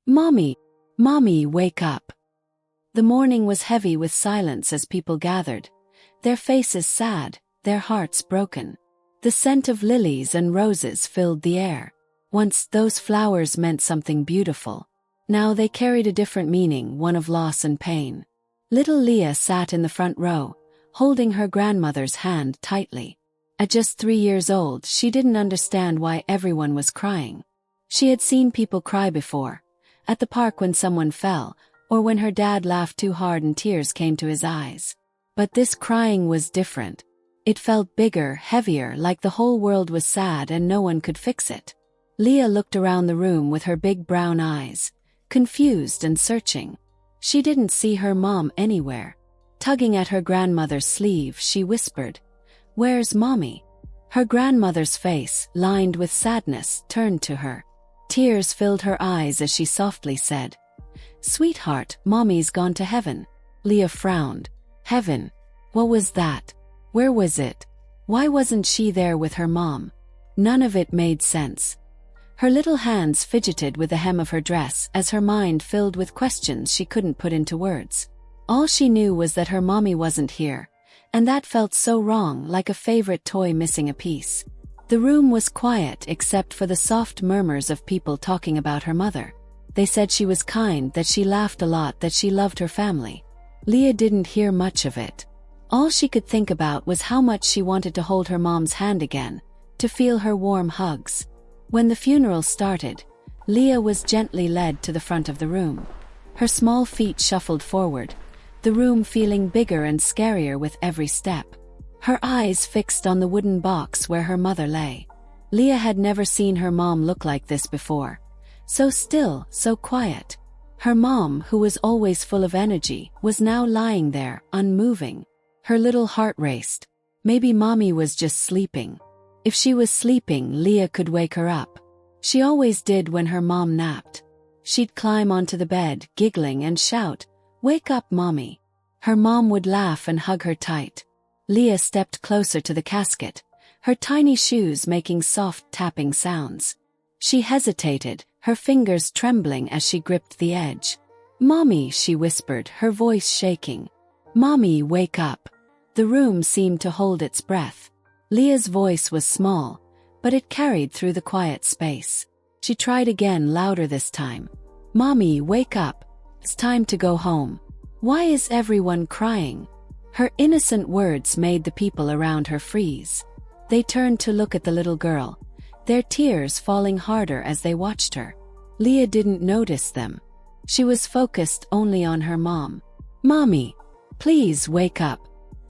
Mommy, Mommy, wake up. The morning was heavy with silence as people gathered, their faces sad, their hearts broken. The scent of lilies and roses filled the air. Once those flowers meant something beautiful. Now they carried a different meaning, one of loss and pain. Little Leah sat in the front row, holding her grandmother's hand tightly. At just 3 years old, she didn't understand why everyone was crying. She had seen people cry before, at the park when someone fell, or when her dad laughed too hard and tears came to his eyes. But this crying was different. It felt bigger, heavier, like the whole world was sad and no one could fix it. Leah looked around the room with her big brown eyes, confused and searching. She didn't see her mom anywhere. Tugging at her grandmother's sleeve, she whispered, "Where's Mommy?" Her grandmother's face, lined with sadness, turned to her. Tears filled her eyes as she softly said, "Sweetheart, Mommy's gone to heaven." Leah frowned. Heaven? What was that? Where was it? Why wasn't she there with her mom? None of it made sense. Her little hands fidgeted with the hem of her dress as her mind filled with questions she couldn't put into words. All she knew was that her mommy wasn't here, and that felt so wrong, like a favorite toy missing a piece. The room was quiet except for the soft murmurs of people talking about her mother. They said she was kind, that she laughed a lot, that she loved her family. Leah didn't hear much of it. All she could think about was how much she wanted to hold her mom's hand again, to feel her warm hugs. When the funeral started, Leah was gently led to the front of the room. Her small feet shuffled forward, the room feeling bigger and scarier with every step. Her eyes fixed on the wooden box where her mother lay. Leah had never seen her mom look like this before. So still, so quiet. Her mom, who was always full of energy, was now lying there, unmoving. Her little heart raced. Maybe Mommy was just sleeping. If she was sleeping, Leah could wake her up. She always did when her mom napped. She'd climb onto the bed, giggling, and shout, "Wake up, Mommy." Her mom would laugh and hug her tight. Leah stepped closer to the casket, her tiny shoes making soft tapping sounds. She hesitated, her fingers trembling as she gripped the edge. "Mommy," she whispered, her voice shaking. "Mommy, wake up." The room seemed to hold its breath. Leah's voice was small, but it carried through the quiet space. She tried again, louder this time. "Mommy, wake up. It's time to go home. Why is everyone crying?" Her innocent words made the people around her freeze. They turned to look at the little girl, their tears falling harder as they watched her. Leah didn't notice them. She was focused only on her mom. "Mommy, please wake up,"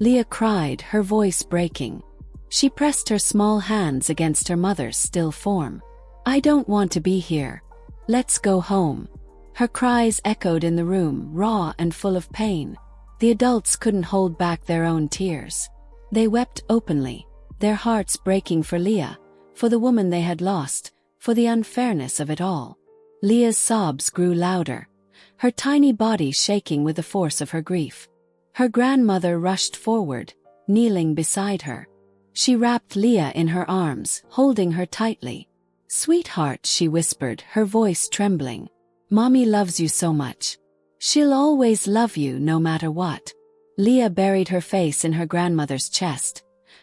Leah cried, her voice breaking. She pressed her small hands against her mother's still form. "I don't want to be here. Let's go home." Her cries echoed in the room, raw and full of pain. The adults couldn't hold back their own tears. They wept openly, their hearts breaking for Leah, for the woman they had lost, for the unfairness of it all. Leah's sobs grew louder, her tiny body shaking with the force of her grief. Her grandmother rushed forward, kneeling beside her. She wrapped Leah in her arms, holding her tightly. "Sweetheart," she whispered, her voice trembling. "Mommy loves you so much. She'll always love you no matter what." Leah buried her face in her grandmother's chest,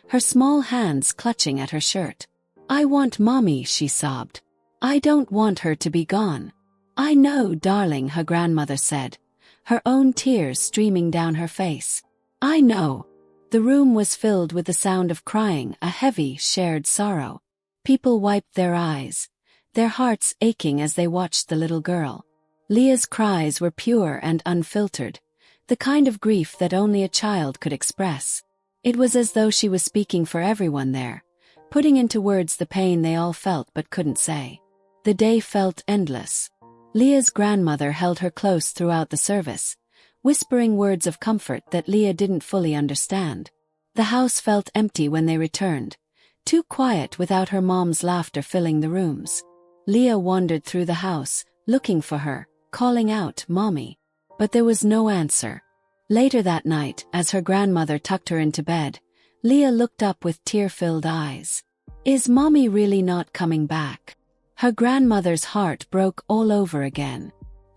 her small hands clutching at her shirt. "I want Mommy," she sobbed. "I don't want her to be gone." "I know, darling," her grandmother said, her own tears streaming down her face. "I know." The room was filled with the sound of crying, a heavy, shared sorrow. People wiped their eyes, their hearts aching as they watched the little girl. Leah's cries were pure and unfiltered, the kind of grief that only a child could express. It was as though she was speaking for everyone there, putting into words the pain they all felt but couldn't say. The day felt endless. Leah's grandmother held her close throughout the service, whispering words of comfort that Leah didn't fully understand. The house felt empty when they returned, too quiet without her mom's laughter filling the rooms. Leah wandered through the house, looking for her, calling out, "Mommy." But there was no answer. Later that night, as her grandmother tucked her into bed, Leah looked up with tear-filled eyes. "Is Mommy really not coming back?" Her grandmother's heart broke all over again.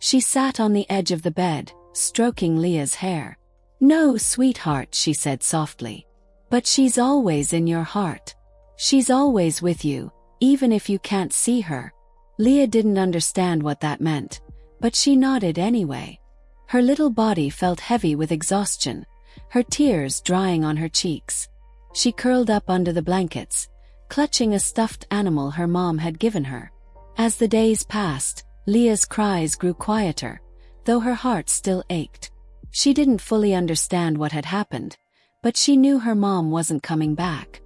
She sat on the edge of the bed, stroking Leah's hair. "No, sweetheart," she said softly. "But she's always in your heart. She's always with you, even if you can't see her." Leah didn't understand what that meant, but she nodded anyway. Her little body felt heavy with exhaustion, her tears drying on her cheeks. She curled up under the blankets, clutching a stuffed animal her mom had given her. As the days passed, Leah's cries grew quieter, though her heart still ached. She didn't fully understand what had happened, but she knew her mom wasn't coming back.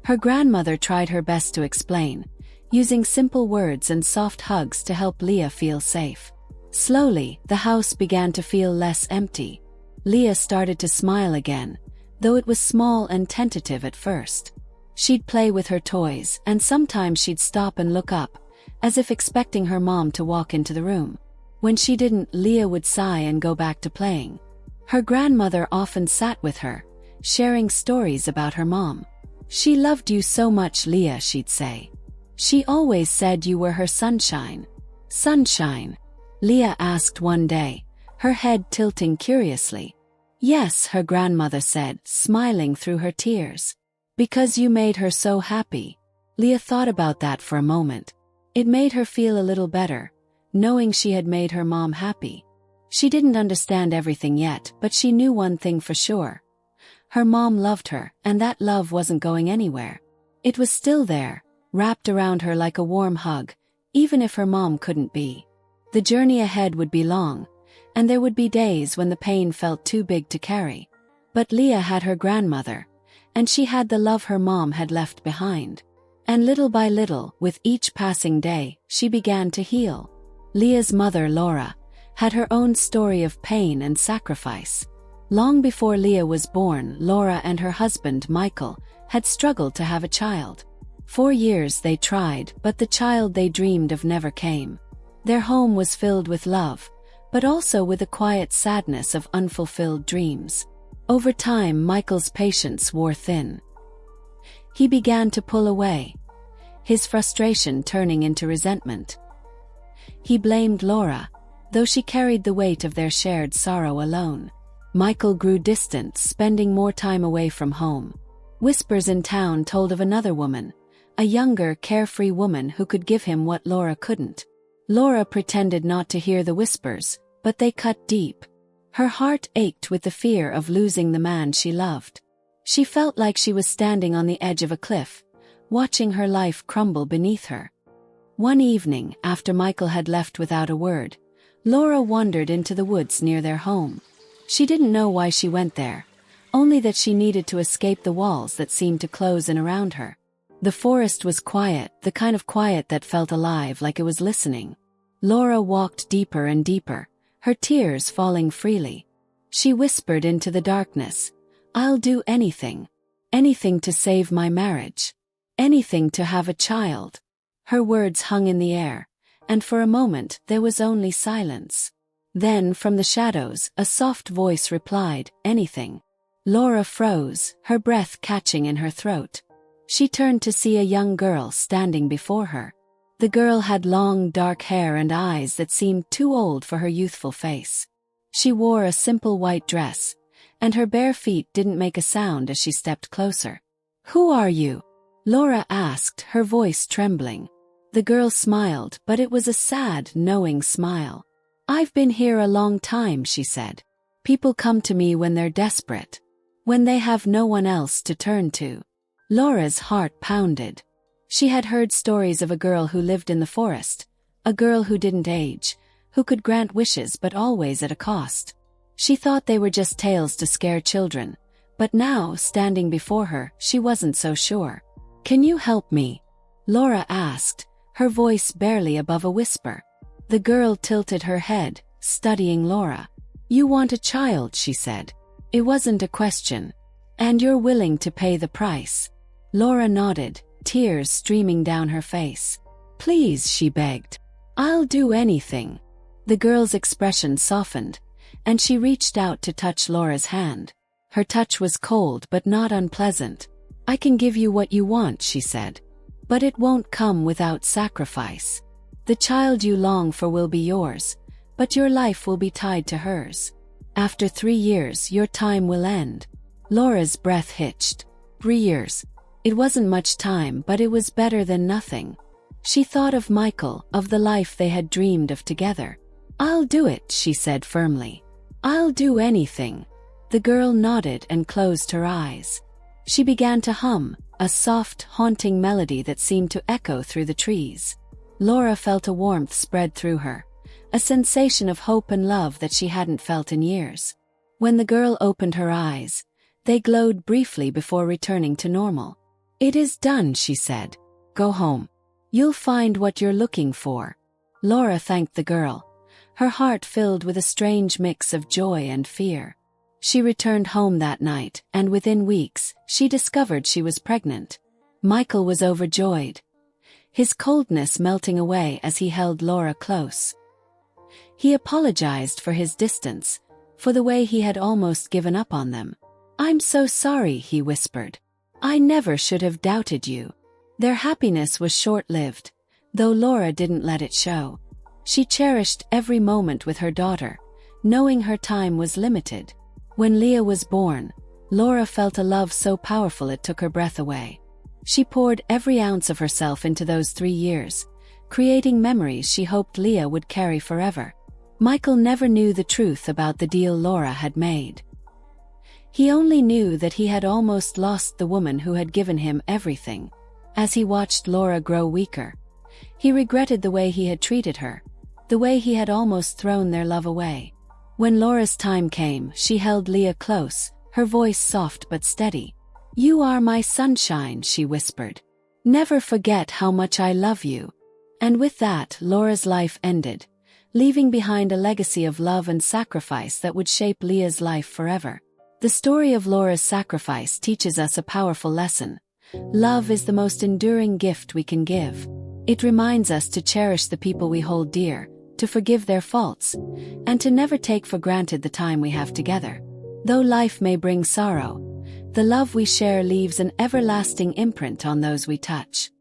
Her grandmother tried her best to explain, using simple words and soft hugs to help Leah feel safe. Slowly, the house began to feel less empty. Leah started to smile again, though it was small and tentative at first. She'd play with her toys, and sometimes she'd stop and look up, as if expecting her mom to walk into the room. When she didn't, Leah would sigh and go back to playing. Her grandmother often sat with her, sharing stories about her mom. "She loved you so much, Leah," she'd say. "She always said you were her sunshine." "Sunshine?" Leah asked one day, her head tilting curiously. "Yes," her grandmother said, smiling through her tears. "Because you made her so happy." Leah thought about that for a moment. It made her feel a little better, knowing she had made her mom happy. She didn't understand everything yet, but she knew one thing for sure. Her mom loved her, and that love wasn't going anywhere. It was still there, wrapped around her like a warm hug, even if her mom couldn't be. The journey ahead would be long, and there would be days when the pain felt too big to carry. But Leah had her grandmother, and she had the love her mom had left behind. And little by little, with each passing day, she began to heal. Leah's mother, Laura, had her own story of pain and sacrifice. Long before Leah was born, Laura and her husband, Michael, had struggled to have a child. 4 years they tried, but the child they dreamed of never came. Their home was filled with love, but also with a quiet sadness of unfulfilled dreams. Over time, Michael's patience wore thin. He began to pull away, his frustration turning into resentment. He blamed Laura, though she carried the weight of their shared sorrow alone. Michael grew distant, spending more time away from home. Whispers in town told of another woman, a younger, carefree woman who could give him what Laura couldn't. Laura pretended not to hear the whispers, but they cut deep. Her heart ached with the fear of losing the man she loved. She felt like she was standing on the edge of a cliff, watching her life crumble beneath her. One evening, after Michael had left without a word, Laura wandered into the woods near their home. She didn't know why she went there, only that she needed to escape the walls that seemed to close in around her. The forest was quiet, the kind of quiet that felt alive, like it was listening. Laura walked deeper and deeper, her tears falling freely. She whispered into the darkness, "I'll do anything. Anything to save my marriage. Anything to have a child." Her words hung in the air, and for a moment there was only silence. Then, from the shadows, a soft voice replied, "Anything." Laura froze, her breath catching in her throat. She turned to see a young girl standing before her. The girl had long, dark hair and eyes that seemed too old for her youthful face. She wore a simple white dress, and her bare feet didn't make a sound as she stepped closer. "Who are you?" Laura asked, her voice trembling. The girl smiled, but it was a sad, knowing smile. "I've been here a long time," she said. "People come to me when they're desperate, when they have no one else to turn to." Laura's heart pounded. She had heard stories of a girl who lived in the forest, a girl who didn't age, who could grant wishes but always at a cost. She thought they were just tales to scare children, but now, standing before her, she wasn't so sure. "Can you help me?" Laura asked, her voice barely above a whisper. The girl tilted her head, studying Laura. "You want a child," she said. It wasn't a question. "And you're willing to pay the price?" Laura nodded, tears streaming down her face. "Please," she begged. "I'll do anything." The girl's expression softened, and she reached out to touch Laura's hand. Her touch was cold but not unpleasant. "I can give you what you want," she said. "But it won't come without sacrifice. The child you long for will be yours, but your life will be tied to hers. After 3 years, your time will end. Laura's breath hitched. 3 years. It wasn't much time, but it was better than nothing. She thought of Michael, of the life they had dreamed of together. "I'll do it," she said firmly. "I'll do anything." The girl nodded and closed her eyes. She began to hum, a soft, haunting melody that seemed to echo through the trees. Laura felt a warmth spread through her, a sensation of hope and love that she hadn't felt in years. When the girl opened her eyes, they glowed briefly before returning to normal. "It is done," she said. "Go home. You'll find what you're looking for." Laura thanked the girl, her heart filled with a strange mix of joy and fear. She returned home that night, and within weeks, she discovered she was pregnant. Michael was overjoyed, his coldness melting away as he held Laura close. He apologized for his distance, for the way he had almost given up on them. "I'm so sorry," he whispered. "I never should have doubted you." Their happiness was short-lived, though Laura didn't let it show. She cherished every moment with her daughter, knowing her time was limited. When Leah was born, Laura felt a love so powerful it took her breath away. She poured every ounce of herself into those 3 years, creating memories she hoped Leah would carry forever. Michael never knew the truth about the deal Laura had made. He only knew that he had almost lost the woman who had given him everything. As he watched Laura grow weaker, he regretted the way he had treated her, the way he had almost thrown their love away. When Laura's time came, she held Leah close, her voice soft but steady. "You are my sunshine," she whispered. "Never forget how much I love you." And with that, Laura's life ended, leaving behind a legacy of love and sacrifice that would shape Leah's life forever. The story of Laura's sacrifice teaches us a powerful lesson. Love is the most enduring gift we can give. It reminds us to cherish the people we hold dear, to forgive their faults, and to never take for granted the time we have together. Though life may bring sorrow, the love we share leaves an everlasting imprint on those we touch.